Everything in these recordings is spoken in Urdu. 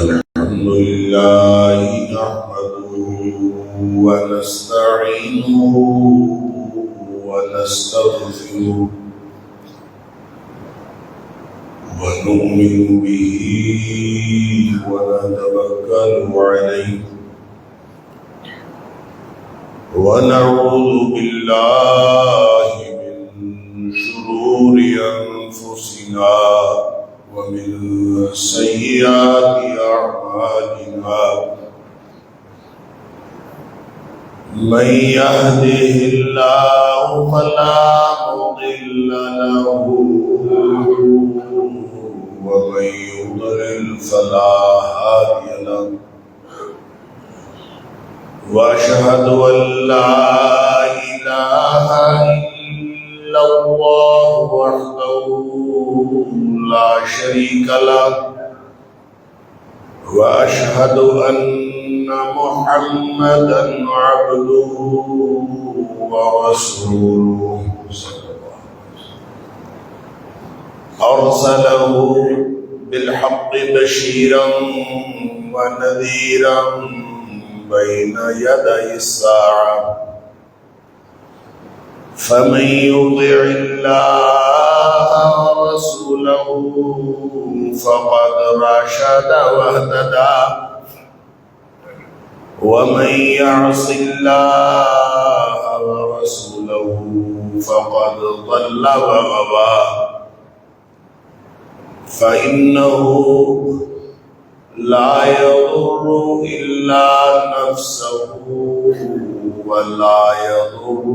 الحمد لله نحمده ونستعينه ونستغفره ونؤمن به ونتوكل عليه ونعوذ بالله من شرور أنفسنا ومن سيئات أعمالنا من يهده الله فلا مضل له ومن يضلل فلا هادي له وأشهد أن لا إله إلا الله وحده لا شريك له وأشهد أن محمدا عبده ورسوله أرسله بالحق بشيرا ونذيرا بين يدي الساعة فمن يطع الله ورسوله فقد رشد واهتدى ومن يعص الله ورسوله فقد ضل وغوى فإنه لا يضر إلا نفسه ولا يضر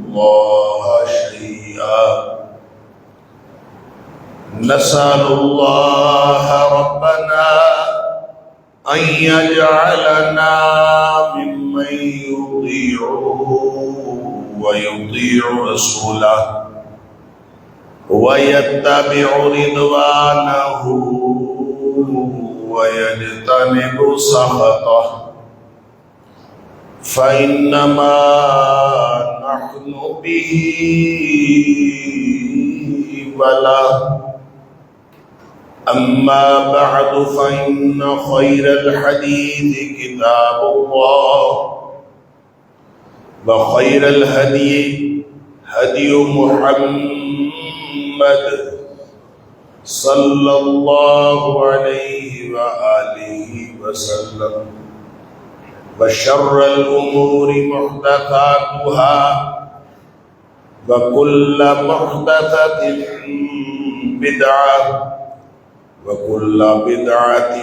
الله شيئا نسأل الله ربنا أن يجعلنا ممن يطيعه ويطيع رسوله ويتبع رضوانه ويجتنب سخطه فإنما نحن به بلاء أما بعد فإن خير الحديث كتاب الله وخير الهدي هدي محمد صلى الله عليه وآله وسلم وشر الأمور محدثاتها وكل محدثة بدعة وكل بدعة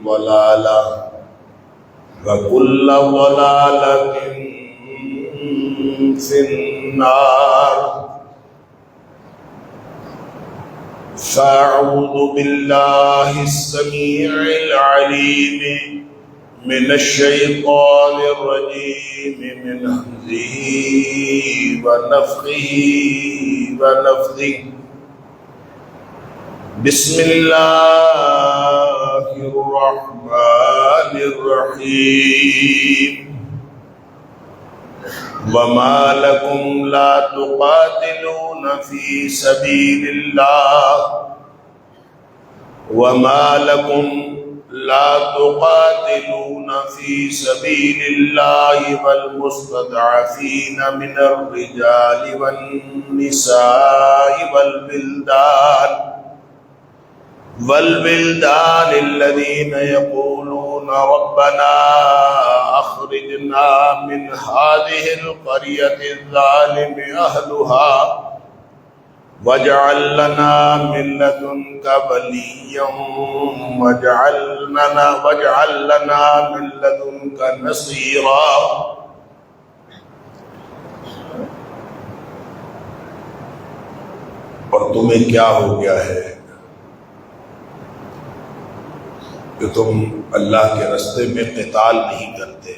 ضلالة وكل ضلالة في النار فأعوذ بالله السميع العليم من الشيطان الرجيم من همزه ونفخه ونفثه بسم الله الرحمن الرحيم وما لكم لا تقاتلون في سبيل الله وما لكم لا تقاتلون في سبيل الله والمستضعفين من الرجال والنساء والبلدان الذين يقولون ربنا أخرجنا من هذه القرية الظالم أهلها واجعل لنا من لدنك وليا واجعل لنا من لدنك نصيرا اور تمہیں کیا ہو گیا ہے کہ تم اللہ کے راستے میں قتال نہیں کرتے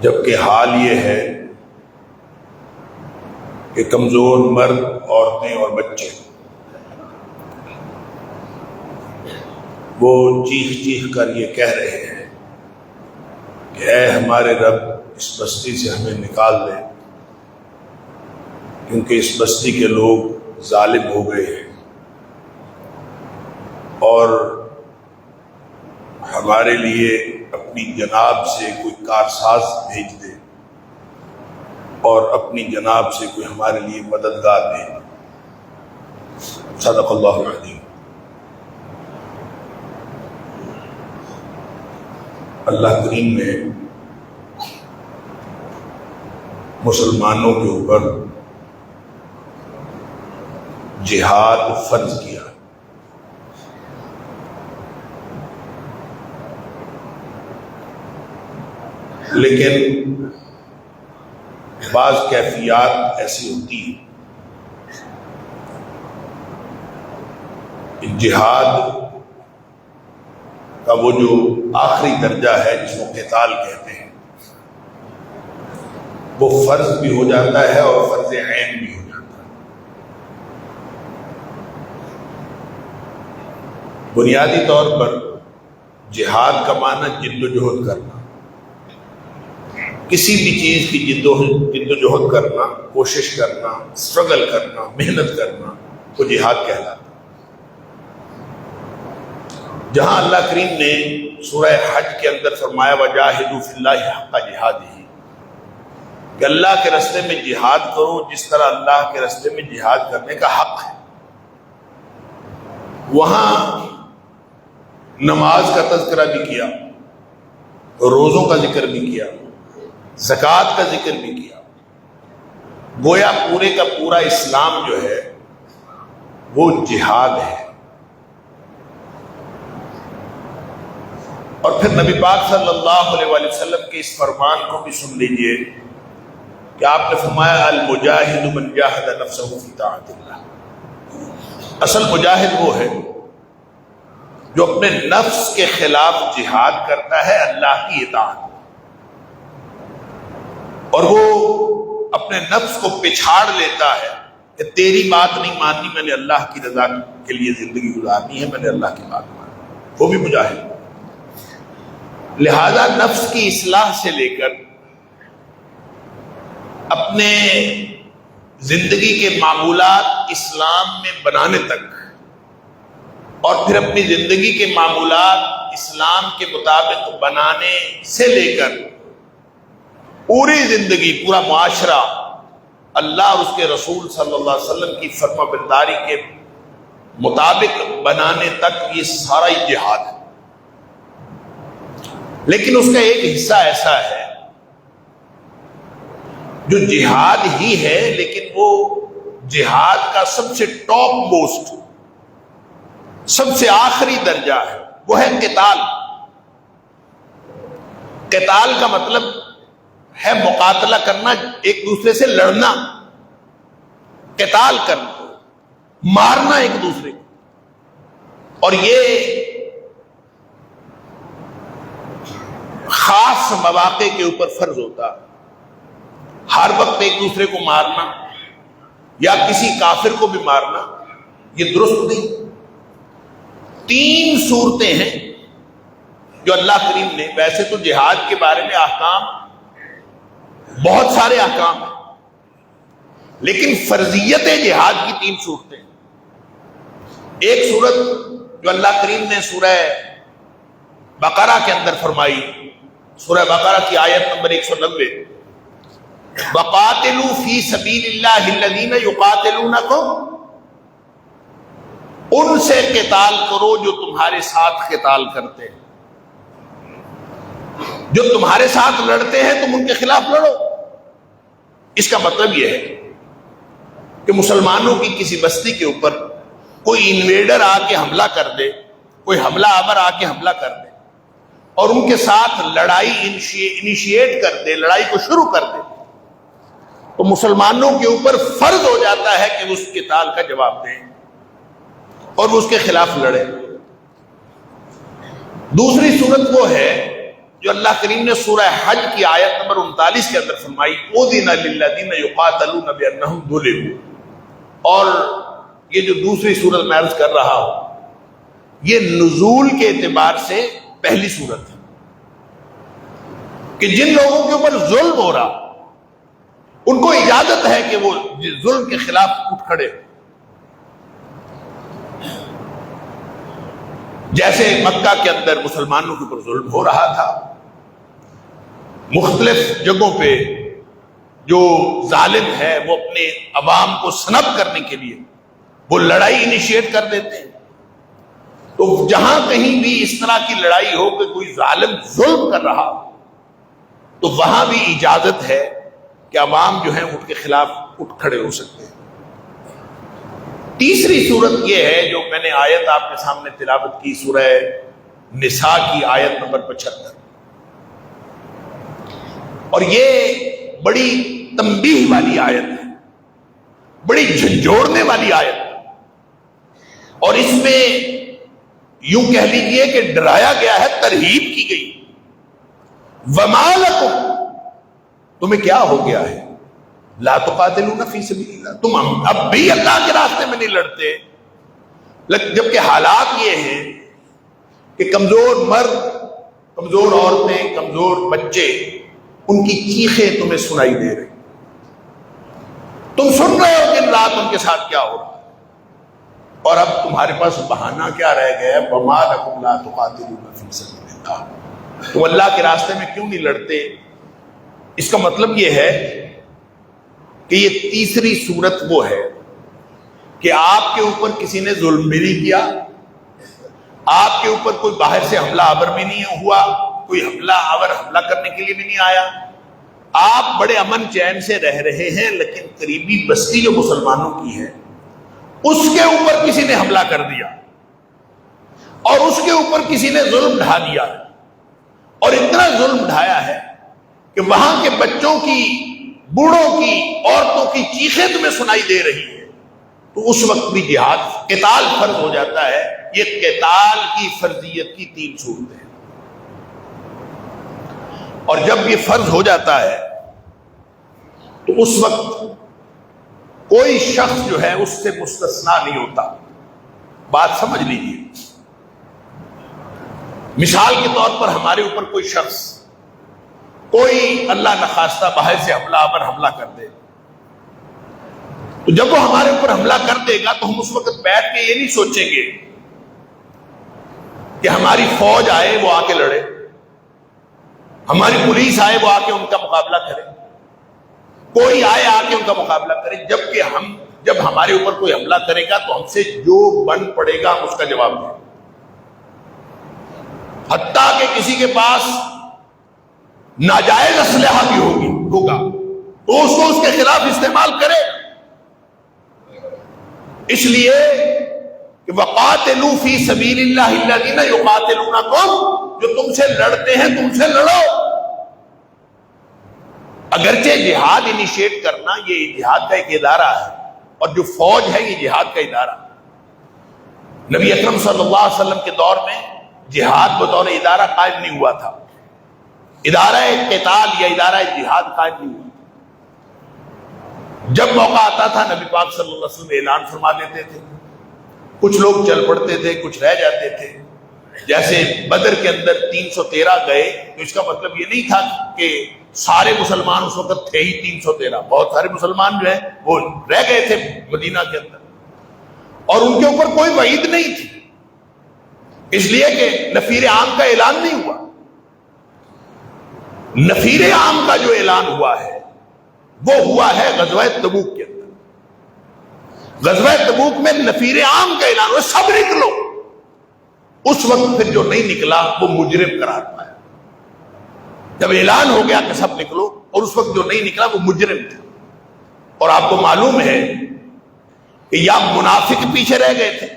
جبکہ حال یہ ہے کہ کمزور مرد عورتیں اور بچے وہ چیخ چیخ کر یہ کہہ رہے ہیں کہ اے ہمارے رب اس بستی سے ہمیں نکال دے، کیونکہ اس بستی کے لوگ ظالم ہو گئے ہیں، اور ہمارے لیے اپنی جناب سے کوئی کارساز بھیج دے اور اپنی جناب سے کوئی ہمارے لیے مددگار بھیج دے۔ صدق اللہ العظیم۔ اللہ کریم نے مسلمانوں کے اوپر جہاد فرض کیا، لیکن بعض کیفیات ایسی ہوتی ہیں کہ جہاد کا وہ جو آخری درجہ ہے جس کو قتال کہتے ہیں، وہ فرض بھی ہو جاتا ہے اور فرض عین بھی ہو جاتا ہے۔ بنیادی طور پر جہاد کا معنی جد و جہد کرنا، کسی بھی چیز کی جد و جہد کرنا، کوشش کرنا، اسٹرگل کرنا، محنت کرنا، وہ جہاد کہلاتا ہے۔ جہاں اللہ کریم نے سورہ حج کے اندر فرمایا وَجَاهِدُوا فِي اللَّهِ حَقَّ جِهَادِهِ کہ اللہ کے راستے میں جہاد کرو جس طرح اللہ کے راستے میں جہاد کرنے کا حق ہے، وہاں نماز کا تذکرہ بھی کیا، روزوں کا ذکر بھی کیا، زکوٰۃ کا ذکر بھی کیا۔ گویا پورے کا پورا اسلام جو ہے وہ جہاد ہے۔ اور پھر نبی پاک صلی اللہ علیہ وآلہ وسلم کے اس فرمان کو بھی سن لیجئے کہ آپ نے فرمایا المجاہد من جاہد نفسہ فی طاعت اللہ۔ اصل مجاہد وہ ہے جو اپنے نفس کے خلاف جہاد کرتا ہے اللہ کی اطاعت، اور وہ اپنے نفس کو پچھاڑ لیتا ہے کہ تیری بات نہیں ماننی، میں نے اللہ کی رضا کے لیے زندگی گزارنی ہے، میں نے اللہ کی بات مانی، وہ بھی مجاہد۔ لہذا نفس کی اصلاح سے لے کر اپنے زندگی کے معمولات اسلام میں بنانے تک، اور پھر اپنی زندگی کے معمولات اسلام کے مطابق بنانے سے لے کر پوری زندگی، پورا معاشرہ اللہ اور اس کے رسول صلی اللہ علیہ وسلم کی فرما برداری کے مطابق بنانے تک یہ سارا ہی جہاد ہے۔ لیکن اس کا ایک حصہ ایسا ہے جو جہاد ہی ہے، لیکن وہ جہاد کا سب سے ٹاپ موسٹ، سب سے آخری درجہ ہے، وہ ہے قتال۔ قتال کا مطلب ہے مقاتلہ کرنا، ایک دوسرے سے لڑنا، قتال کرنا، مارنا ایک دوسرے کو۔ اور یہ خاص مواقع کے اوپر فرض ہوتا، ہر وقت ایک دوسرے کو مارنا یا کسی کافر کو بھی مارنا یہ درست نہیں۔ 3 صورتیں ہیں جو اللہ کریم نے، ویسے تو جہاد کے بارے میں احکام بہت سارے احکام ہیں، لیکن فرضیت جہاد کی 3 صورتیں۔ ایک صورت جو اللہ کریم نے سورہ بقرہ کے اندر فرمائی، سورہ بقرہ کی آیت نمبر 190، وَقَاتِلُوا فِي سَبِيلِ اللَّهِ الَّذِينَ يُقَاتِلُونَكُمْ، ان سے قتال کرو جو تمہارے ساتھ قتال کرتے ہیں، جو تمہارے ساتھ لڑتے ہیں تم ان کے خلاف لڑو۔ اس کا مطلب یہ ہے کہ مسلمانوں کی کسی بستی کے اوپر کوئی انویڈر آ کے حملہ کر دے، کوئی حملہ آور آ کے حملہ کر دے اور ان کے ساتھ لڑائی انیشیٹ کر دے، لڑائی کو شروع کر دے، تو مسلمانوں کے اوپر فرض ہو جاتا ہے کہ وہ اس قتال کا جواب دیں اور وہ اس کے خلاف لڑے۔ دوسری صورت وہ ہے جو اللہ کریم نے سورہ حج کی آیت نمبر 39 کے اندر فرمائی، اُذِنَ لِلَّذِينَ يُقَاتَلُونَ بِأَنَّهُمْ ظُلِمُوا، اور یہ جو دوسری صورت میں عرض کر رہا ہوں یہ نزول کے اعتبار سے پہلی صورت ہے کہ جن لوگوں کے اوپر ظلم ہو رہا ان کو اجازت ہے کہ وہ ظلم کے خلاف اٹھ کھڑے۔ جیسے مکہ کے اندر مسلمانوں کے اوپر ظلم ہو رہا تھا، مختلف جگہوں پہ جو ظالم ہے وہ اپنے عوام کو سنب کرنے کے لیے وہ لڑائی انیشیٹ کر دیتے ہیں، تو جہاں کہیں بھی اس طرح کی لڑائی ہو کہ کوئی ظالم ظلم کر رہا تو وہاں بھی اجازت ہے کہ عوام جو ہیں ان کے خلاف اٹھ کھڑے ہو سکتے ہیں۔ تیسری صورت یہ ہے جو میں نے آیت آپ کے سامنے تلاوت کی، سورہ نساء کی آیت نمبر 75، اور یہ بڑی تنبیہ والی آیت ہے، بڑی جھنجھوڑنے والی آیت ہے، اور اس میں یوں کہہ لیجئے کہ ڈرایا گیا ہے، ترہیب کی گئی۔ وَمَا لَكُمْ، تمہیں کیا ہو گیا ہے، لا تقاتلون فی سبیل اللہ، تم اب بھی اللہ کے راستے میں نہیں لڑتے، جبکہ حالات یہ ہیں کہ کمزور مرد، کمزور عورتیں، کمزور بچے، ان کی چیخیں تمہیں سنائی دے رہی، تم سن رہے ہو دن رات ان کے ساتھ کیا ہو رہا ہے، اور اب تمہارے پاس بہانہ کیا رہ گیا ہے، وَمَا لَكُمْ لَا تُقَاتِلُونَ فِي سَبِيلِ اللَّهِ، تم اللہ کے راستے میں کیوں نہیں لڑتے؟ اس کا مطلب یہ ہے کہ یہ تیسری صورت وہ ہے کہ آپ کے اوپر کسی نے ظلم بھی نہیں کیا، آپ کے اوپر کوئی باہر سے حملہ آور بھی نہیں ہوا، کوئی حملہ کرنے کے لیے بھی نہیں آیا، آپ بڑے امن چین سے رہ رہے ہیں، لیکن قریبی بستی جو مسلمانوں کی ہے اس کے اوپر کسی نے حملہ کر دیا اور اس کے اوپر کسی نے ظلم ڈھا دیا، اور اتنا ظلم ڈھایا ہے کہ وہاں کے بچوں کی، بوڑھوں کی، عورتوں کی چیخیں تمہیں سنائی دے رہی ہے، تو اس وقت بھی جہاد، قتال فرض ہو جاتا ہے۔ یہ قتال کی فرضیت کی 3 صورتیں ہیں، اور جب یہ فرض ہو جاتا ہے تو اس وقت کوئی شخص جو ہے اس سے مستثنا نہیں ہوتا۔ بات سمجھ لیجیے، مثال کے طور پر ہمارے اوپر کوئی شخص، کوئی اللہ نخواستہ باہر سے حملہ کر دے، تو جب وہ ہمارے اوپر حملہ کر دے گا تو ہم اس وقت بیٹھ کے یہ نہیں سوچیں گے کہ ہماری فوج آئے وہ آ کے لڑے، ہماری پولیس آئے وہ آ کے ان کا مقابلہ کرے، کوئی آئے آ کے ان کا مقابلہ کرے، جبکہ جب ہمارے اوپر کوئی حملہ کرے گا تو ہم سے جو بن پڑے گا ہم اس کا جواب دیں، حتیٰ کہ کسی کے پاس ناجائز اسلحہ بھی ہوگا تو اس کو اس کے خلاف استعمال کرے۔ اس لیے کہ وَقَاتِلُوا فِي سَبِيلِ اللَّهِ الَّذِينَ يُقَاتِلُونَكُمْ، جو تم سے لڑتے ہیں تم سے لڑو۔ اگرچہ جہاد انیشیٹ کرنا یہ جہاد کا ایک ادارہ ہے، اور جو فوج ہے یہ جہاد کا ادارہ۔ نبی اکرم صلی اللہ علیہ وسلم کے دور میں جہاد بطور ادارہ قائم نہیں ہوا تھا، ادارہ قتال یا ادارہ جہاد قائم نہیں ہوا۔ جب موقع آتا تھا نبی پاک صلی اللہ علیہ وسلم اعلان فرما دیتے تھے، کچھ لوگ چل پڑتے تھے، کچھ رہ جاتے تھے۔ جیسے بدر کے اندر 313 گئے تو اس کا مطلب یہ نہیں تھا کہ سارے مسلمان اس وقت تھے ہی 313، بہت سارے مسلمان جو ہیں وہ رہ گئے تھے مدینہ کے اندر، اور ان کے اوپر کوئی وعید نہیں تھی، اس لیے کہ نفیر عام کا اعلان نہیں ہوا۔ نفیر عام کا جو اعلان ہوا ہے وہ ہوا ہے غزوہ تبوک کے اندر۔ غزوہ تبوک میں نفیر عام کا اعلان ہوا، سب نکلو۔ اس وقت پھر جو نہیں نکلا وہ مجرم قرار پایا۔ جب اعلان ہو گیا کہ سب نکلو، اور اس وقت جو نہیں نکلا وہ مجرم تھا۔ اور آپ کو معلوم ہے کہ یا منافق پیچھے رہ گئے تھے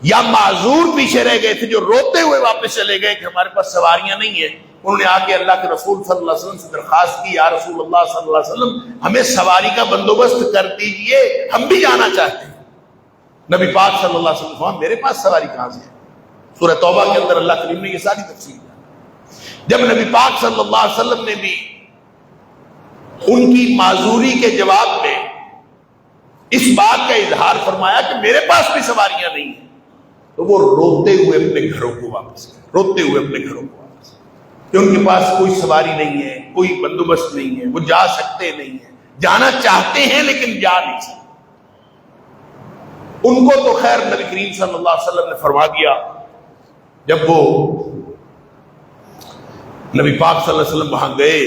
یا معذور پیچھے رہ گئے تھے، جو روتے ہوئے واپس چلے گئے کہ ہمارے پاس سواریاں نہیں ہیں۔ انہوں نے آ کے اللہ کے رسول صلی اللہ علیہ وسلم سے درخواست کی، یا رسول اللہ صلی اللہ علیہ وسلم ہمیں سواری کا بندوبست کر دیجئے، ہم بھی جانا چاہتے ہیں۔ نبی پاک صلی اللہ علیہ وسلم فرمایا میرے پاس سواری کہاں سے ہے؟ سورہ توبہ کے اندر اللہ کریم نے یہ ساری تفصیل ہے۔ جب نبی پاک صلی اللہ علیہ وسلم نے بھی ان کی معذوری کے جواب میں اس بات کا اظہار فرمایا کہ میرے پاس بھی سواریاں نہیں ہیں، تو وہ روتے ہوئے اپنے گھروں کو واپس گئے، روتے ہوئے اپنے گھروں کو واپس گئے، کہ ان کے پاس کوئی سواری نہیں ہے، کوئی بندوبست نہیں ہے، وہ جا سکتے نہیں ہیں، جانا چاہتے ہیں لیکن جا نہیں سکتے۔ ان کو تو خیر نبی کریم صلی اللہ علیہ وسلم نے فرما دیا، جب وہ نبی پاک صلی اللہ علیہ وسلم وہاں گئے،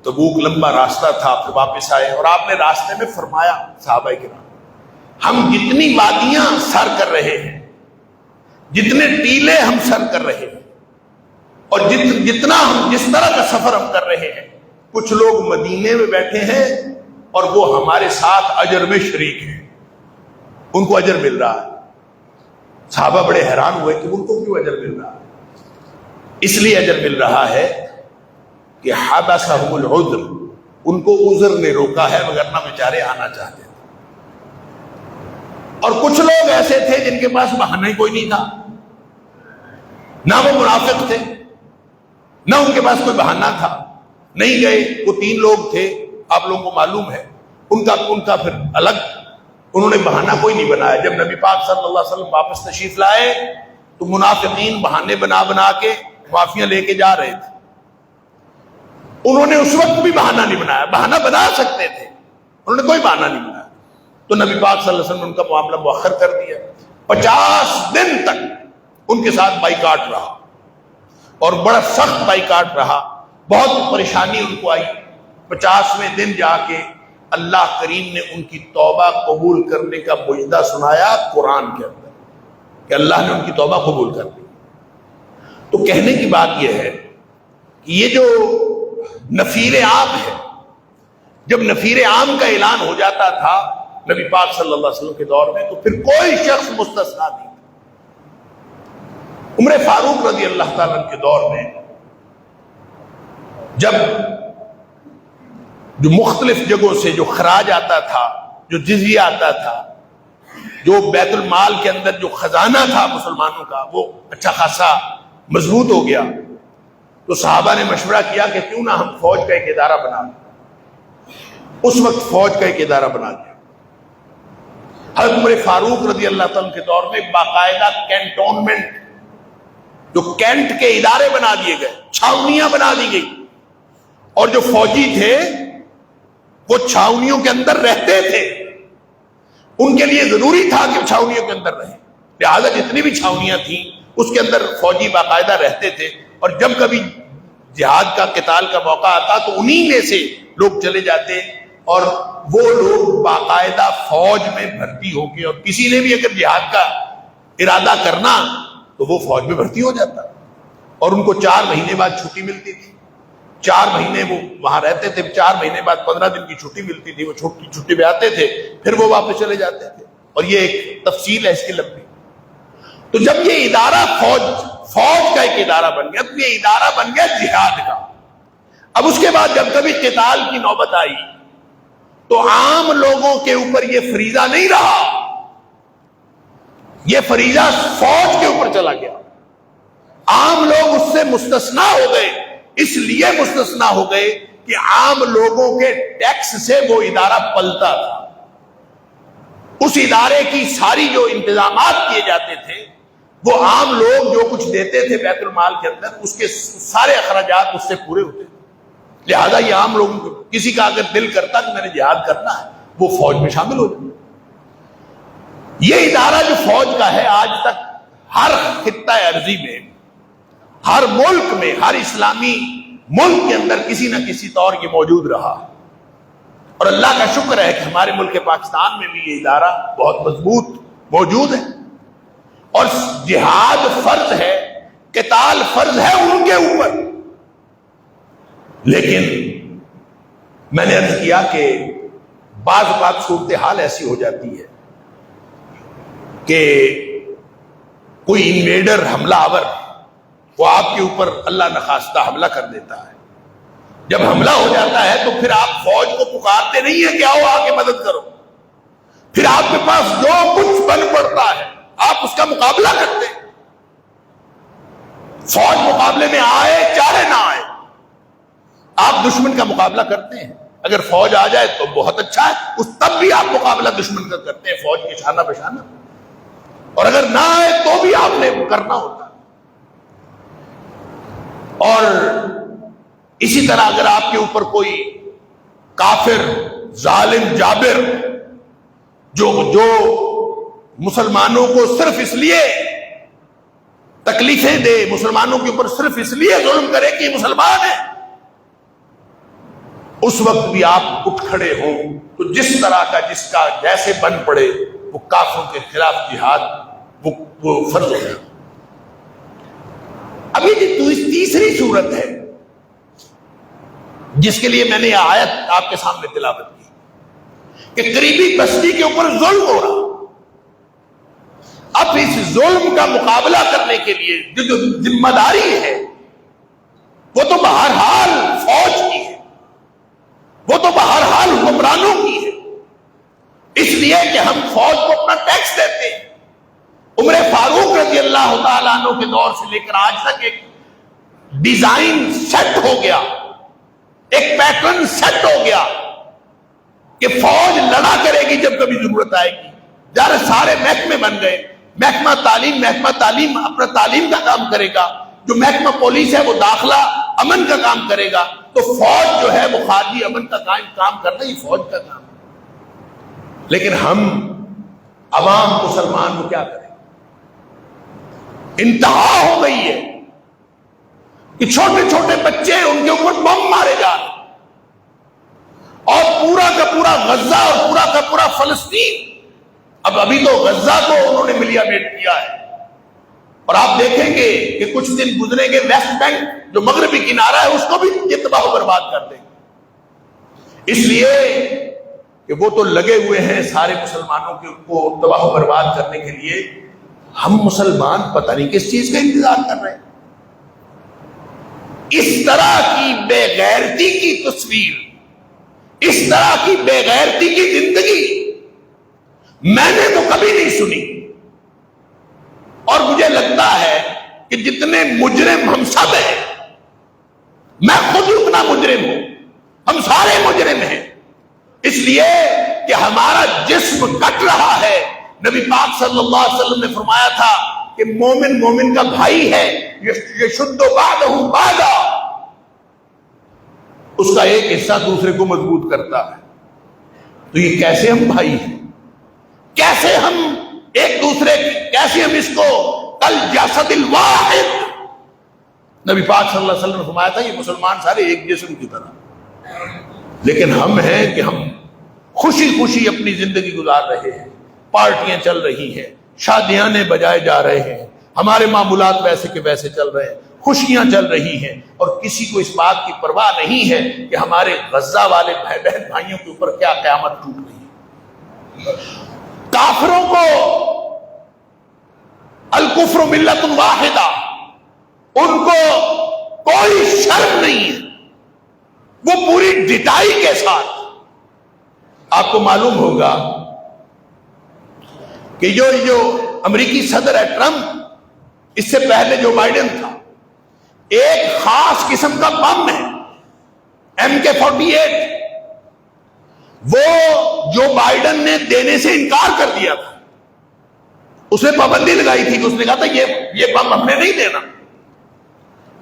تبوک لمبا راستہ تھا، پھر واپس آئے اور آپ نے راستے میں فرمایا صحابہ کرام، ہم جتنی وادیاں سر کر رہے ہیں، جتنے ٹیلے ہم سر کر رہے ہیں، اور جتنا ہم جس طرح کا سفر ہم کر رہے ہیں، کچھ لوگ مدینے میں بیٹھے ہیں اور وہ ہمارے ساتھ اجر میں شریک ہیں، ان کو اجر مل رہا ہے۔ صحابہ بڑے حیران ہوئے کہ ان کو کیوں اجر مل رہا ہے؟ اس لیے اجر مل رہا ہے کہ حبسہم العذر، ان کو عذر نے روکا ہے، وگرنہ بیچارے آنا چاہتے تھے۔ اور کچھ لوگ ایسے تھے جن کے پاس بہانہ ہی کوئی نہیں تھا، نہ وہ منافق تھے، نہ ان کے پاس کوئی بہانہ تھا، نہیں گئے۔ وہ 3 لوگ تھے، آپ لوگوں کو معلوم ہے، ان کا پھر الگ، انہوں نے بہانہ کوئی نہیں بنایا۔ جب نبی پاک صلی اللہ علیہ وسلم واپس تشریف لائے تو منافقین بہانے بنا کے معافیاں لے کے جا رہے تھے، انہوں نے اس وقت بھی بہانہ نہیں بنایا، بہانہ بنا سکتے تھے، انہوں نے کوئی بہانہ نہیں بنایا، تو نبی پاک صلی اللہ علیہ وسلم نے ان کا معاملہ مؤخر کر دیا۔ 50 دن تک ان کے ساتھ بائیکاٹ رہا، اور بڑا سخت بائیکاٹ رہا، بہت پریشانی ان کو آئی۔ 50ویں دن جا کے اللہ کریم نے ان کی توبہ قبول کرنے کا معجزہ سنایا قرآن کے اندر، کہ اللہ نے ان کی توبہ قبول کر لی۔ تو کہنے کی بات یہ ہے کہ یہ جو نفیر عام ہے، جب نفیر عام کا اعلان ہو جاتا تھا نبی پاک صلی اللہ علیہ وسلم کے دور میں، تو پھر کوئی شخص مستثنا نہیں تھا۔ عمر فاروق رضی اللہ تعالیٰ عنہ کے دور میں جب جو مختلف جگہوں سے جو خراج آتا تھا، جو جزیہ آتا تھا، جو بیت المال کے اندر جو خزانہ تھا مسلمانوں کا، وہ اچھا خاصا مضبوط ہو گیا، تو صحابہ نے مشورہ کیا کہ کیوں نہ ہم فوج کا ایک ادارہ بنا دیں۔ اس وقت فوج کا ایک ادارہ بنا دیا۔ حضرت عمر فاروق رضی اللہ تعالیٰ کے دور میں باقاعدہ کینٹونمنٹ، جو کینٹ کے ادارے بنا دیے گئے، چھاونیاں بنا دی گئی، اور جو فوجی تھے وہ چھاونیوں کے اندر رہتے تھے، ان کے لیے ضروری تھا کہ چھاونیوں کے اندر رہیں، لہذا جتنی بھی چھاونیاں تھیں اس کے اندر فوجی باقاعدہ رہتے تھے، اور جب کبھی جہاد کا قتال کا موقع آتا تو انہی میں سے لوگ چلے جاتے، اور وہ لوگ باقاعدہ فوج میں بھرتی ہو کے، اور کسی نے بھی اگر جہاد کا ارادہ کرنا تو وہ فوج میں بھرتی ہو جاتا، اور ان کو 4 مہینے بعد چھٹی ملتی تھی۔ 4 مہینے وہ وہاں رہتے تھے، 4 مہینے بعد 15 دن کی چھٹی ملتی تھی، وہ چھٹی پہ آتے تھے، پھر وہ واپس چلے جاتے تھے، اور یہ ایک تفصیل ہے اس کی لمبی۔ تو جب یہ ادارہ فوج کا ایک ادارہ بن گیا، تو یہ ادارہ بن گیا جہاد کا۔ اب اس کے بعد جب کبھی قتال کی نوبت آئی تو عام لوگوں کے اوپر یہ فریضہ نہیں رہا، یہ فریضہ فوج کے اوپر چلا گیا۔ عام لوگ اس سے مستثنا ہو گئے، اس لیے مستثنا ہو گئے کہ عام لوگوں کے ٹیکس سے وہ ادارہ پلتا تھا۔ اس ادارے کی ساری جو انتظامات کیے جاتے تھے، وہ عام لوگ جو کچھ دیتے تھے بیت المال کے اندر، اس کے سارے اخراجات اس سے پورے ہوتے تھے۔ لہذا یہ عام لوگوں کو، کسی کا اگر دل کرتا کہ میں نے جہاد کرنا ہے، وہ فوج میں شامل ہو جائے۔ یہ ادارہ جو فوج کا ہے، آج تک ہر خطہ ارضی میں، ہر ملک میں، ہر اسلامی ملک کے اندر کسی نہ کسی طور یہ موجود رہا، اور اللہ کا شکر ہے کہ ہمارے ملک پاکستان میں بھی یہ ادارہ بہت مضبوط موجود ہے، اور جہاد فرض ہے، قتال فرض ہے ان کے اوپر۔ لیکن میں نے عرض کیا کہ بعض اوقات صورتحال ایسی ہو جاتی ہے کہ کوئی انویڈر، حملہ آور، وہ آپ کے اوپر اللہ نخواستہ حملہ کر دیتا ہے۔ جب حملہ ہو جاتا ہے تو پھر آپ فوج کو پکارتے نہیں ہیں کہ آؤ آ کے مدد کرو، پھر آپ کے پاس جو کچھ بن پڑتا ہے آپ اس کا مقابلہ کرتے ہیں۔ فوج مقابلے میں آئے چاہے نہ آئے، آپ دشمن کا مقابلہ کرتے ہیں۔ اگر فوج آ جائے تو بہت اچھا ہے، تب بھی آپ مقابلہ دشمن کا کرتے ہیں، فوج کے شانہ بشانہ، اور اگر نہ آئے تو بھی آپ نے کرنا ہوتا ہے۔ اور اسی طرح اگر آپ کے اوپر کوئی کافر، ظالم، جابر جو مسلمانوں کو صرف اس لیے تکلیفیں دے، مسلمانوں کے اوپر صرف اس لیے ظلم کرے کہ یہ مسلمان ہیں، اس وقت بھی آپ اٹھ کھڑے ہوں تو جس طرح کا جس کا جیسے بن پڑے وہ کافروں کے خلاف جہاد وہ فرض ہو جائے۔ ابھی جو تیسری صورت ہے جس کے لیے میں نے یہ آیت آپ کے سامنے تلاوت کی کہ قریبی بستی کے اوپر ظلم ہو رہا، اب اس ظلم کا مقابلہ کرنے کے لیے جو ذمہ داری ہے وہ تو بہرحال فوج کی ہے، وہ تو بہرحال حکمرانوں کی ہے، اس لیے کہ ہم فوج کو اپنا ٹیکس دیتے ہیں۔ عمر فاروق رضی اللہ تعالیٰ عنہ کے دور سے لے کر آج تک ایک ڈیزائن سیٹ ہو گیا، ایک پیٹرن سیٹ ہو گیا کہ فوج لڑا کرے گی جب کبھی ضرورت آئے گی۔ جارے سارے محکمے بن گئے، محکمہ تعلیم اپنا تعلیم کا کام کرے گا، جو محکمہ پولیس ہے وہ داخلہ امن کا کام کرے گا، تو فوج جو ہے وہ خارجی امن کا کام کرنا یہ فوج کا کام ہے۔ لیکن ہم عوام مسلمان کو کیا کریں؟ انتہا ہو گئی ہے کہ چھوٹے چھوٹے بچے ان کے اوپر بم مارے جا رہے، اور پورا کا پورا غزہ اور پورا کا پورا فلسطین، ابھی تو غزہ کو انہوں نے ملیا میٹ کیا ہے، اور آپ دیکھیں گے کہ کچھ دن گزریں گے ویسٹ بینک جو مغربی کنارہ ہے اس کو بھی یہ تباہ و برباد کر دیں گے، اس لیے کہ وہ تو لگے ہوئے ہیں سارے مسلمانوں کو تباہ و برباد کرنے کے لیے۔ ہم مسلمان پتہ نہیں کس چیز کا انتظار کر رہے ہیں۔ اس طرح کی بے غیرتی کی تصویر، اس طرح کی بے غیرتی کی زندگی میں نے تو کبھی نہیں سنی، اور مجھے لگتا ہے کہ جتنے مجرم ہم سب ہیں، میں خود اتنا مجرم ہوں، ہم سارے مجرم ہیں، اس لیے کہ ہمارا جسم کٹ رہا ہے۔ نبی پاک صلی اللہ علیہ وسلم نے فرمایا تھا کہ مومن مومن کا بھائی ہے، یشد بعضہ بعضا، اس کا ایک حصہ دوسرے کو مضبوط کرتا ہے۔ تو یہ کیسے ہم بھائی ہیں، کیسے ہم ایک دوسرے کی، کیسے ہم اس کو کل جسد الواحد، نبی پاک صلی اللہ علیہ وسلم نے فرمایا تھا یہ مسلمان سارے ایک جسم کی طرح، لیکن ہم ہیں کہ ہم خوشی خوشی اپنی زندگی گزار رہے ہیں، پارٹیاں چل رہی ہیں، شادیاں بجائے جا رہے ہیں، ہمارے معمولات ویسے کے ویسے چل رہے ہیں، خوشیاں چل رہی ہیں، اور کسی کو اس بات کی پرواہ نہیں ہے کہ ہمارے غزہ والے بہن بھائیوں کے اوپر کیا قیامت ٹوٹ رہی ہے۔ کافروں کو الکفر ملت واحدہ، ان کو کوئی شرم نہیں ہے، وہ پوری ڈٹائی کے ساتھ، آپ کو معلوم ہوگا کہ جو امریکی صدر ہے ٹرمپ، اس سے پہلے جو بائیڈن تھا، ایک خاص قسم کا بم ہے MK-48، وہ جو بائیڈن نے دینے سے انکار کر دیا تھا، اس نے پابندی لگائی تھی کہ اس نے کہا تھا یہ بم ہم نے نہیں دینا،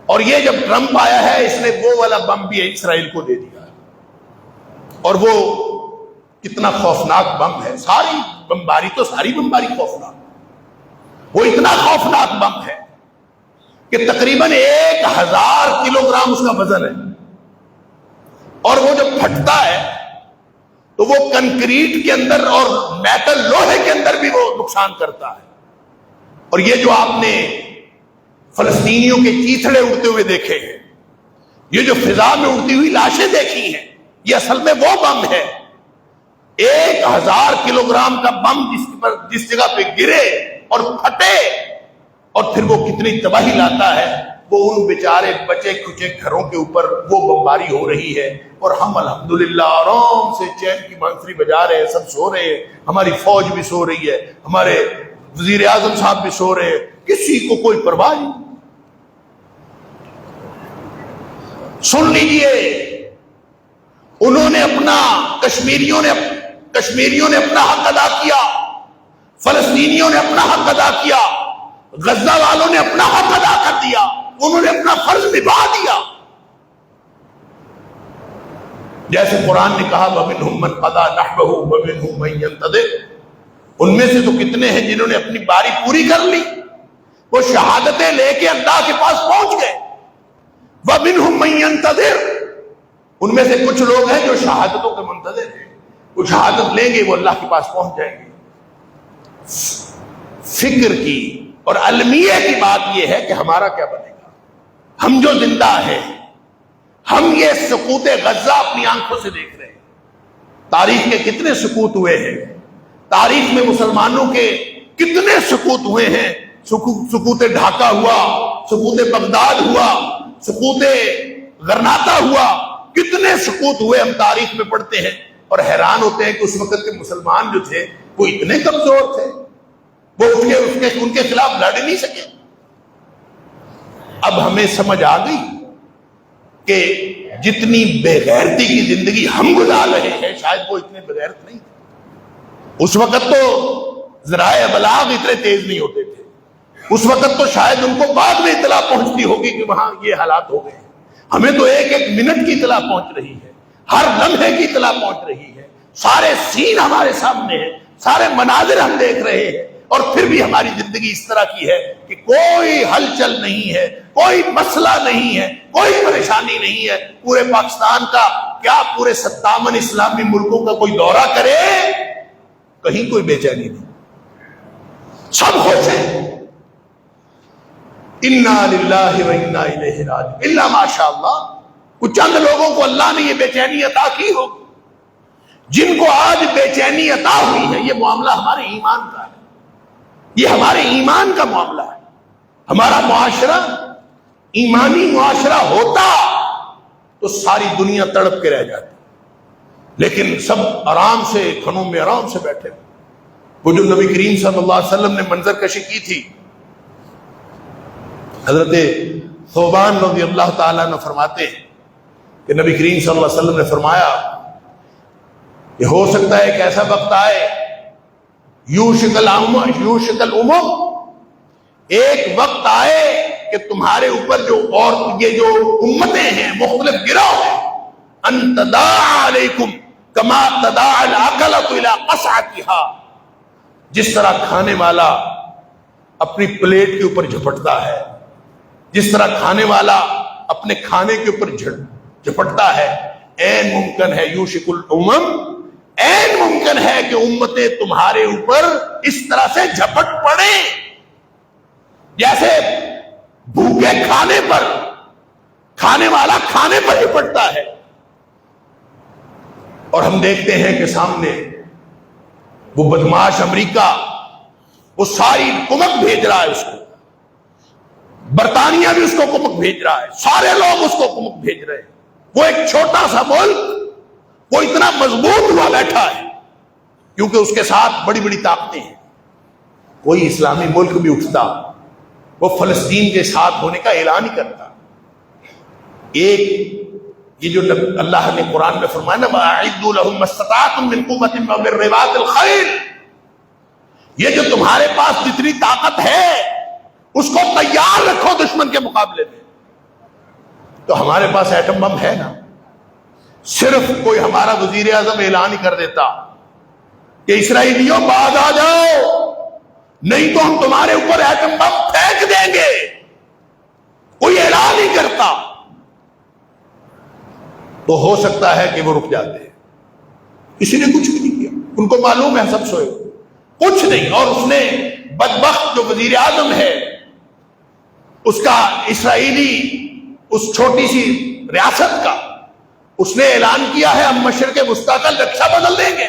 اور یہ جب ٹرمپ آیا ہے اس نے وہ والا بم بھی اسرائیل کو دے دیا، اور وہ کتنا خوفناک بم ہے، ساری بمباری تو ساری بمباری خوفناک، وہ اتنا خوفناک بم ہے کہ تقریباً 1000 کلو گرام اس کا وزن ہے، اور وہ جب پھٹتا ہے تو وہ کنکریٹ کے اندر اور میٹل لوہے کے اندر بھی وہ نقصان کرتا ہے۔ اور یہ جو آپ نے فلسطینیوں کے چیتھڑے اڑتے ہوئے دیکھے ہیں، یہ جو فضا میں اڑتی ہوئی لاشیں دیکھی ہیں، یہ اصل میں وہ بم ہے، 1000 کلو گرام کا بم جس جگہ پہ گرے اور پھٹے، اور پھر وہ کتنی تباہی لاتا ہے، وہ ان بیچارے بچے کھچے گھروں کے اوپر وہ بمباری ہو رہی ہے، اور ہم الحمدللہ آرام سے چین کی بانسری بجا رہے ہیں، سب سو رہے ہیں، ہماری فوج بھی سو رہی ہے، ہمارے وزیر اعظم صاحب بھی سو رہے ہیں، کسی کو کوئی پرواہ نہیں۔ سن لیجئے، انہوں نے اپنا کشمیریوں نے اپنا حق ادا کیا، فلسطینیوں نے اپنا حق ادا کیا، غزہ والوں نے اپنا حق ادا کر دیا، انہوں نے اپنا فرض نبھا دیا۔ جیسے قرآن نے کہا وَمِنْهُمْ مَنْ قَضَىٰ نَحْبَهُ وَمِنْهُمْ مَنْ يَنتَظِرُ، ان میں سے تو کتنے ہیں جنہوں نے اپنی باری پوری کر لی، وہ شہادتیں لے کے اللہ کے پاس پہنچ گئے۔ وَمِنْهُمْ مَن يَنتَظِرُ، ان میں سے کچھ لوگ ہیں جو شہادتوں کے منتظر ہیں، وہ شہادت لیں گے، وہ اللہ کے پاس پہنچ جائیں گے۔ فکر کی اور المیہ کی بات یہ ہے کہ ہمارا کیا بنے گا، ہم جو زندہ ہیں، ہم یہ سقوط غزہ اپنی آنکھوں سے دیکھ رہے ہیں۔ تاریخ کے کتنے سقوط ہوئے ہیں، تاریخ میں مسلمانوں کے کتنے سقوط ہوئے ہیں، سقوط ڈھاکہ ہوا، سقوط بغداد ہوا، سقوط غرناطہ ہوا، کتنے سقوط ہوئے ہم تاریخ میں پڑھتے ہیں اور حیران ہوتے ہیں کہ اس وقت کے مسلمان جو تھے وہ اتنے کمزور تھے، وہ ان کے خلاف لڑ نہیں سکے۔ اب ہمیں سمجھ آ گئی کہ جتنی بے غیرتی کی زندگی ہم گزار رہے ہیں شاید وہ اتنے بے غیرت نہیں تھے۔ اس وقت تو ذرائع ابلاغ اتنے تیز نہیں ہوتے تھے، اس وقت تو شاید ان کو بعد میں اطلاع پہنچتی ہوگی کہ وہاں یہ حالات ہو گئے ہیں۔ ہمیں تو ایک ایک منٹ کی اطلاع پہنچ رہی ہے، ہر لمحے کی اطلاع پہنچ رہی ہے، سارے سین ہمارے سامنے ہیں، سارے مناظر ہم دیکھ رہے ہیں، اور پھر بھی ہماری زندگی اس طرح کی ہے کہ کوئی ہلچل نہیں ہے، کوئی مسئلہ نہیں ہے، کوئی پریشانی نہیں ہے۔ پورے پاکستان کا کیا پورے 57 اسلامی ملکوں کا کوئی دورہ کرے، کہیں کوئی بے چینی نہیں، سب خوش ہیں۔ انا للہ و انا الیہ راجعون، الا ماشاء اللہ، کچھ چند لوگوں کو اللہ نے یہ بے چینی عطا کی ہوگی، جن کو آج بے چینی عطا ہوئی ہے۔ یہ معاملہ ہمارے ایمان کا ہے، یہ ہمارے ایمان کا معاملہ ہے۔ ہمارا معاشرہ ایمانی معاشرہ ہوتا تو ساری دنیا تڑپ کے رہ جاتی، لیکن سب آرام سے کھنوں میں آرام سے بیٹھے۔ وہ جو نبی کریم صلی اللہ علیہ وسلم نے منظر کشی کی تھی، حضرت ثوبان رضی اللہ تعالیٰ نے فرماتے ہیں کہ نبی کریم صلی اللہ علیہ وسلم نے فرمایا کہ ہو سکتا ہے کہ ایسا وقت آئے، یوشک الامم، ایک وقت آئے کہ تمہارے اوپر جو اور یہ جو امتیں ہیں، مختلف گروہ ہیں، ان تداعى علیکم کما تداعى العقلۃ الى قصعتها، جس طرح کھانے والا اپنی پلیٹ کے اوپر جھپٹتا ہے، جس طرح کھانے والا اپنے کھانے کے اوپر جھپٹتا ہے، این ممکن ہے یوشک الامم، این ممکن ہے کہ امتیں تمہارے اوپر اس طرح سے جھپٹ پڑیں، جیسے بھوکے کھانے پر کھانے والا کھانے پر جھپٹتا ہے۔ اور ہم دیکھتے ہیں کہ سامنے وہ بدماش امریکہ، وہ ساری کمک بھیج رہا ہے اس کو، برطانیہ بھی اس کو کمک بھیج رہا ہے، سارے لوگ اس کو کمک بھیج رہے ہیں۔ وہ ایک چھوٹا سا ملک وہ اتنا مضبوط ہوا بیٹھا ہے کیونکہ اس کے ساتھ بڑی بڑی طاقتیں ہیں۔ کوئی اسلامی ملک بھی اٹھتا وہ فلسطین کے ساتھ ہونے کا اعلان ہی کرتا۔ ایک یہ جو اللہ نے قرآن میں فرمایا نا، وَأَعِدُّوا لَهُم مَّا اسْتَطَعْتُم مِّن قُوَّةٍ وَمِن رِّبَاطِ الْخَيْلِ، یہ جو تمہارے پاس جتنی طاقت ہے اس کو تیار رکھو دشمن کے مقابلے میں۔ تو ہمارے پاس ایٹم بم ہے نا، صرف کوئی ہمارا وزیر اعظم اعلان ہی کر دیتا کہ اسرائیلیوں باز آ جاؤ، نہیں تو ہم تمہارے اوپر ایٹم بم پھینک دیں گے، کوئی اعلان ہی کرتا تو ہو سکتا ہے کہ وہ رک جاتے۔ کسی نے کچھ بھی نہیں کیا، ان کو معلوم ہے سب سوئے کچھ نہیں۔ اور اس نے بدبخت جو وزیر اعظم ہے، اس کا اسرائیلی اس چھوٹی سی ریاست کا، اس نے اعلان کیا ہے ہم مشرق وسطیٰ کا نقشہ بدل دیں گے،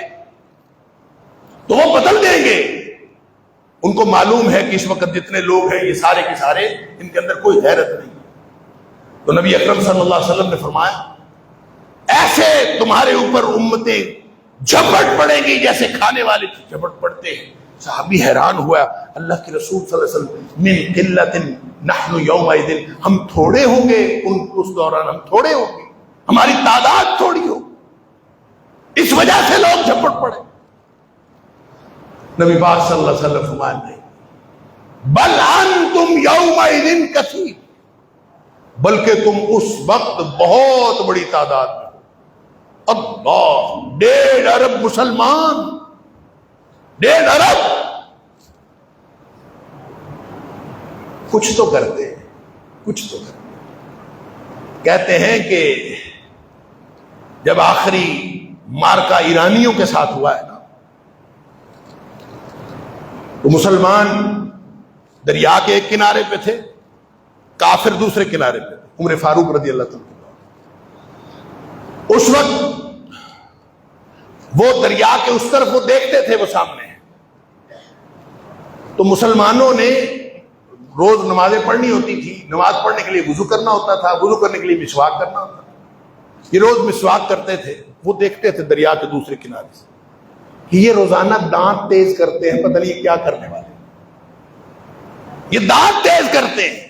تو وہ بدل دیں گے۔ ان کو معلوم ہے کہ اس وقت جتنے لوگ ہیں یہ سارے کے سارے ان کے اندر کوئی غیرت نہیں۔ تو نبی اکرم صلی اللہ علیہ وسلم نے فرمایا ایسے تمہارے اوپر امتیں جھپٹ پڑیں گی جیسے کھانے والے جھپٹ پڑتے ہیں۔ صحابی حیران ہوا، اللہ کے رسول صلی اللہ علیہ وسلم، من قلت نحن یومئذ، ہم تھوڑے ہوں گے اس دوران، ہم تھوڑے ہوں گے، ہماری تعداد تھوڑی ہو، اس وجہ سے لوگ جھپٹ پڑے۔ نبی پاک صلی اللہ علیہ وسلم فرمایا نہیں، بل انتم یومئذ کثیر، بلکہ تم اس وقت بہت بڑی تعداد میں۔ اللہ، 1.5 ارب مسلمان، 1.5 ارب کچھ تو کرتے ہیں، کچھ تو کرتے ہیں۔ کہتے ہیں کہ جب آخری مارکا ایرانیوں کے ساتھ ہوا ہے نا، تو مسلمان دریا کے ایک کنارے پہ تھے، کافر دوسرے کنارے پہ تھے، عمر فاروق رضی اللہ تعالیٰ۔ اس وقت وہ دریا کے اس طرف وہ دیکھتے تھے، وہ سامنے ہے، تو مسلمانوں نے روز نمازیں پڑھنی ہوتی تھی، نماز پڑھنے کے لیے وضو کرنا ہوتا تھا، وضو کرنے کے لیے مسواک کرنا ہوتا تھا، یہ روز مسواک کرتے تھے۔ وہ دیکھتے تھے دریا کے دوسرے کنارے سے کہ یہ روزانہ دانت تیز کرتے ہیں، پتہ نہیں کیا کرنے والے، یہ دانت تیز کرتے ہیں،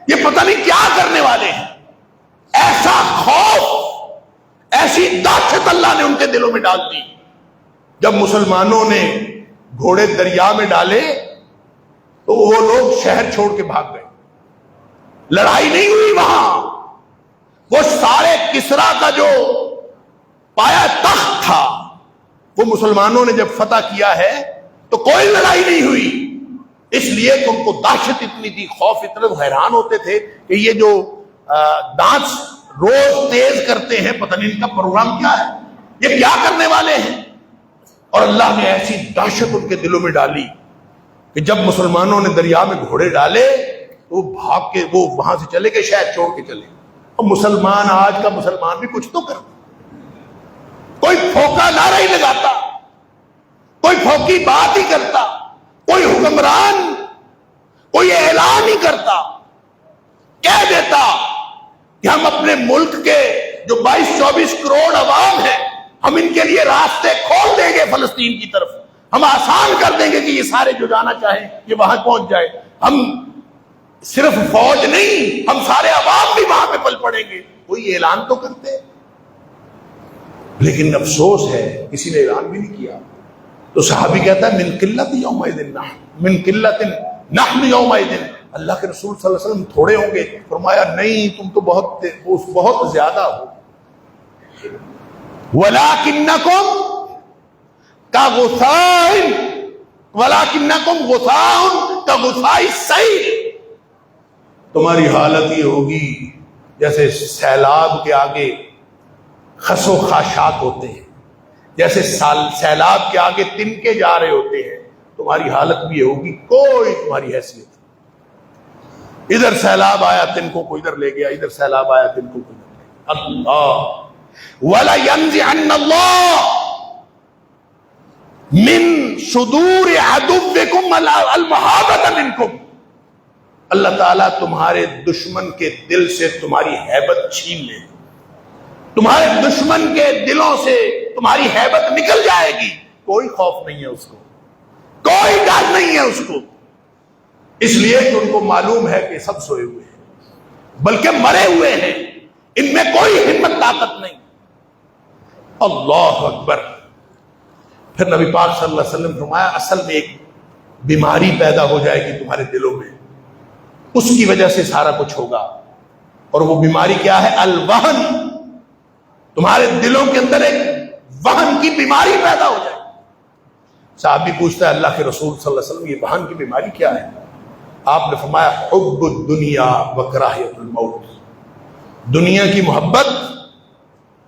یہ پتہ نہیں کیا کرنے والے ہیں۔ ایسا خوف، ایسی دہشت اللہ نے ان کے دلوں میں ڈال دی۔ جب مسلمانوں نے گھوڑے دریا میں ڈالے تو وہ لوگ شہر چھوڑ کے بھاگ گئے، لڑائی نہیں ہوئی وہاں۔ وہ سارے کسرا کا جو پایا تخت تھا وہ مسلمانوں نے جب فتح کیا ہے تو کوئی لڑائی نہیں ہوئی، اس لیے کہ ان کو دہشت اتنی تھی، خوف اتنا، حیران ہوتے تھے کہ یہ جو دانت روز تیز کرتے ہیں، پتہ نہیں ان کا پروگرام کیا ہے، یہ کیا کرنے والے ہیں۔ اور اللہ نے ایسی دہشت ان کے دلوں میں ڈالی کہ جب مسلمانوں نے دریا میں گھوڑے ڈالے تو وہ بھاگ کے وہ وہاں سے چلے گئے، شہر چھوڑ کے چلے۔ اور مسلمان، آج کا مسلمان بھی کچھ تو کرتا، کوئی پھوکا نعرہ ہی لگاتا، کوئی پھوکی بات ہی کرتا، کوئی حکمران کوئی اعلان ہی کرتا، کہہ دیتا کہ ہم اپنے ملک کے جو 22-24 کروڑ عوام ہیں، ہم ان کے لیے راستے کھول دیں گے فلسطین کی طرف، ہم آسان کر دیں گے کہ یہ سارے جو جانا چاہیں یہ وہاں پہنچ جائے، ہم صرف فوج نہیں، ہم سارے عوام بھی وہاں پہ پل پڑیں گے۔ کوئی اعلان تو کرتے، لیکن افسوس ہے کسی نے اعلان بھی نہیں کیا۔ تو صحابی کہتا ہے من قلت یومئذ نحن، من قلت نحن یومئذ، اللہ کے رسول صلی اللہ علیہ وسلم تھوڑے ہوں گے؟ فرمایا نہیں، تم تو بہت زیادہ ہو۔ وَلَٰكِنَّكُمْ كَغُثَاءٍ وَلَٰكِنَّكُمْ غُثَاءٌ كَغُثَاءِ السَّيْلِ، تمہاری حالت یہ ہوگی جیسے سیلاب کے آگے خس و خاشاک ہوتے ہیں، جیسے سیلاب کے آگے تنکے جا رہے ہوتے ہیں، تمہاری حالت بھی یہ ہوگی، کوئی تمہاری حیثیت، ادھر سیلاب آیا تنکوں کو ادھر لے گیا، ادھر سیلاب آیا تنکوں کو ادھر لے گیا۔ اللہ وَلَيَنزِعَنَّ اللَّهُ مِن صُدُورِ عَدُوِّكُمْ الْمَهَابَةَ مِنْكُمْ، اللہ تعالیٰ تمہارے دشمن کے دل سے تمہاری ہیبت چھین لے، تمہارے دشمن کے دلوں سے تمہاری ہیبت نکل جائے گی، کوئی خوف نہیں ہے اس کو، کوئی ڈر نہیں ہے اس کو، اس لیے کہ ان کو معلوم ہے کہ سب سوئے ہوئے ہیں، بلکہ مرے ہوئے ہیں، ان میں کوئی ہمت طاقت نہیں۔ اللہ اکبر۔ پھر نبی پاک صلی اللہ علیہ وسلم فرمایا اصل میں ایک بیماری پیدا ہو جائے گی تمہارے دلوں میں، اس کی وجہ سے سارا کچھ ہوگا، اور وہ بیماری کیا ہے؟ الوہن، تمہارے دلوں کے اندر ایک وہن کی بیماری پیدا ہو جائے۔ صحابی پوچھتا ہے اللہ کے رسول صلی اللہ علیہ وسلم یہ وہن کی بیماری کیا ہے؟ آپ نے فرمایا حب الدنیا وکراہیت الموت، دنیا کی محبت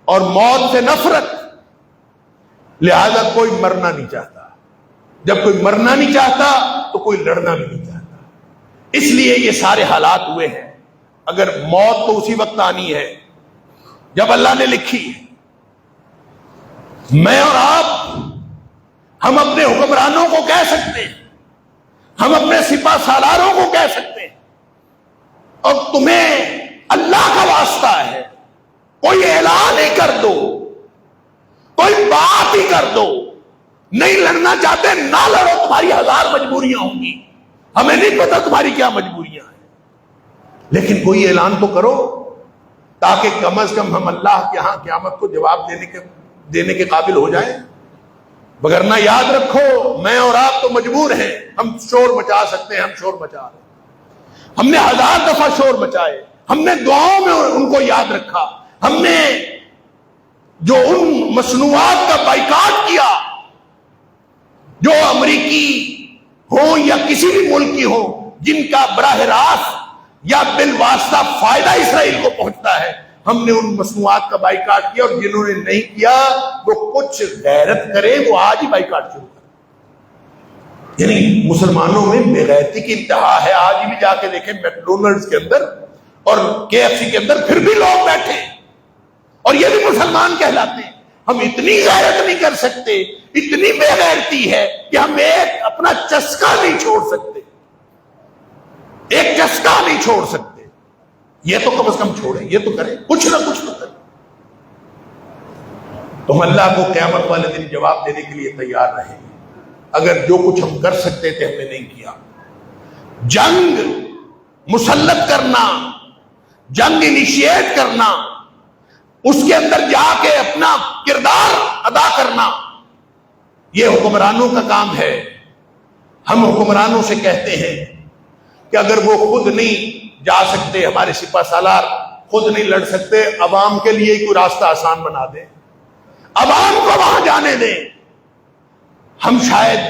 اور موت سے نفرت، لہذا کوئی مرنا نہیں چاہتا، جب کوئی مرنا نہیں چاہتا تو کوئی لڑنا بھی نہیں چاہتا، اس لیے یہ سارے حالات ہوئے ہیں۔ اگر موت تو اسی وقت آنی ہے جب اللہ نے لکھی ہے، میں اور آپ ہم اپنے حکمرانوں کو کہہ سکتے ہیں، ہم اپنے سپاہ سالاروں کو کہہ سکتے ہیں، اور تمہیں اللہ کا واسطہ ہے کوئی اعلان ہی کر دو، کوئی بات ہی کر دو، نہیں لڑنا چاہتے نہ لڑو، تمہاری ہزار مجبوریاں ہوں گی، ہمیں نہیں پتا تمہاری کیا مجبوریاں ہیں، لیکن کوئی اعلان تو کرو تاکہ کم از کم ہم اللہ کے ہاں قیامت کو جواب دینے کے قابل ہو جائیں۔ وگرنہ یاد رکھو میں اور آپ تو مجبور ہیں، ہم شور مچا سکتے ہیں، ہم شور مچا رہے ہیں، ہم نے 1000 دفعہ شور مچائے، ہم نے دعاؤں میں ان کو یاد رکھا، ہم نے جو ان مصنوعات کا بائیکاٹ کیا جو امریکی ہوں یا کسی بھی ملک کی ہوں جن کا براہ راست یا بالواسطہ فائدہ اسرائیل کو پہنچتا ہے، ہم نے ان مصنوعات کا بائیکاٹ کیا، اور جنہوں نے نہیں کیا وہ کچھ غیرت کرے وہ آج ہی بائیکاٹ شروع کرے۔ یعنی مسلمانوں میں بے غیرتی کی انتہا ہے۔ آج بھی جا کے دیکھیں میکڈونلڈز کے اندر اور KFC کے اندر پھر بھی لوگ بیٹھے ہیں، اور یہ بھی مسلمان کہلاتے ہیں۔ ہم اتنی غیرت نہیں کر سکتے، اتنی بے غیرتی ہے کہ ہم ایک اپنا چسکا نہیں چھوڑ سکتے، ایک چسکا نہیں چھوڑ سکتے۔ یہ تو کم از کم چھوڑیں، یہ تو کریں، کچھ نہ کچھ تو کریں۔ تو ہم اللہ کو قیامت والے دن جواب دینے کے لیے تیار رہیں گے۔ اگر جو کچھ ہم کر سکتے تھے ہم نے نہیں کیا، جنگ مسلط کرنا، جنگ انیشیٹ کرنا، اس کے اندر جا کے اپنا کردار ادا کرنا، یہ حکمرانوں کا کام ہے۔ ہم حکمرانوں سے کہتے ہیں کہ اگر وہ خود نہیں جا سکتے، ہمارے سپہ سالار خود نہیں لڑ سکتے، عوام کے لیے کوئی راستہ آسان بنا دیں، عوام کو وہاں جانے دیں۔ ہم شاید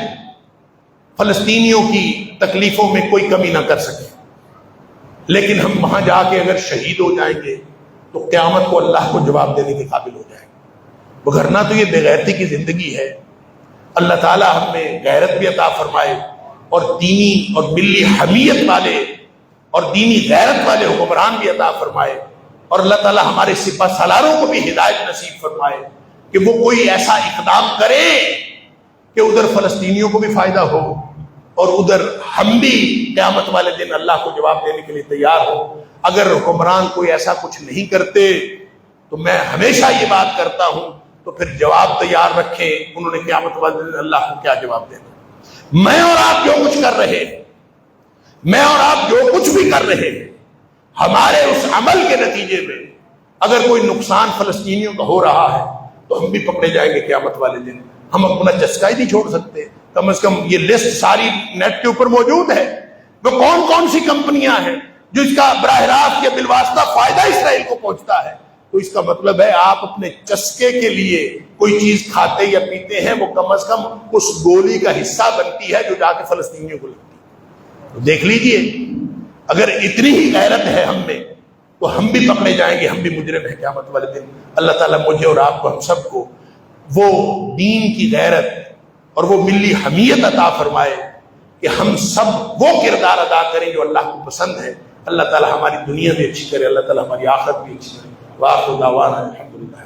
فلسطینیوں کی تکلیفوں میں کوئی کمی نہ کر سکیں، لیکن ہم وہاں جا کے اگر شہید ہو جائیں گے تو قیامت کو اللہ کو جواب دینے کے قابل ہو جائیں گے۔ وگرنہ تو یہ بے غیرتی کی زندگی ہے۔ اللہ تعالی ہم میں غیرت بھی عطا فرمائے، اور دینی اور ملی حمیت والے اور دینی غیرت والے حکمران بھی عطا فرمائے، اور اللہ تعالی ہمارے سپہ سالاروں کو بھی ہدایت نصیب فرمائے کہ وہ کوئی ایسا اقدام کرے کہ ادھر فلسطینیوں کو بھی فائدہ ہو اور ادھر ہم بھی قیامت والے دن اللہ کو جواب دینے کے لیے تیار ہو۔ اگر حکمران کوئی ایسا کچھ نہیں کرتے تو میں ہمیشہ یہ بات کرتا ہوں، تو پھر جواب تیار رکھیں، انہوں نے قیامت والے دن اللہ کو کیا جواب دینا۔ میں اور آپ جو کچھ کر رہے ہیں، میں اور آپ جو کچھ بھی کر رہے ہیں، ہمارے اس عمل کے نتیجے میں اگر کوئی نقصان فلسطینیوں کا ہو رہا ہے تو ہم بھی پکڑے جائیں گے قیامت والے دن۔ ہم اپنا چسکا ہی نہیں چھوڑ سکتے۔ کم از کم یہ لسٹ ساری نیٹ کے اوپر موجود ہے، وہ کون کون سی کمپنیاں ہیں جو اس کا براہ راست یا بالواسطہ فائدہ اسرائیل کو پہنچتا ہے۔ تو اس کا مطلب ہے آپ اپنے چسکے کے لیے کوئی چیز کھاتے یا پیتے ہیں، وہ کم از کم اس گولی کا حصہ بنتی ہے جو جا کے فلسطینیوں کو لگتی ہے۔ تو دیکھ لیجئے، اگر اتنی ہی غیرت ہے ہم میں تو ہم بھی پکڑے جائیں گے، ہم بھی مجرم ہیں قیامت والے دن۔ اللہ تعالیٰ مجھے اور آپ کو، ہم سب کو وہ دین کی غیرت اور وہ ملی حمیت عطا فرمائے کہ ہم سب وہ کردار ادا کریں جو اللہ کو پسند ہے۔ اللہ تعالیٰ ہماری دنیا بھی اچھی کرے، اللہ تعالیٰ ہماری آخرت بھی اچھی کرے۔ وآخر دعوانا الحمدللہ۔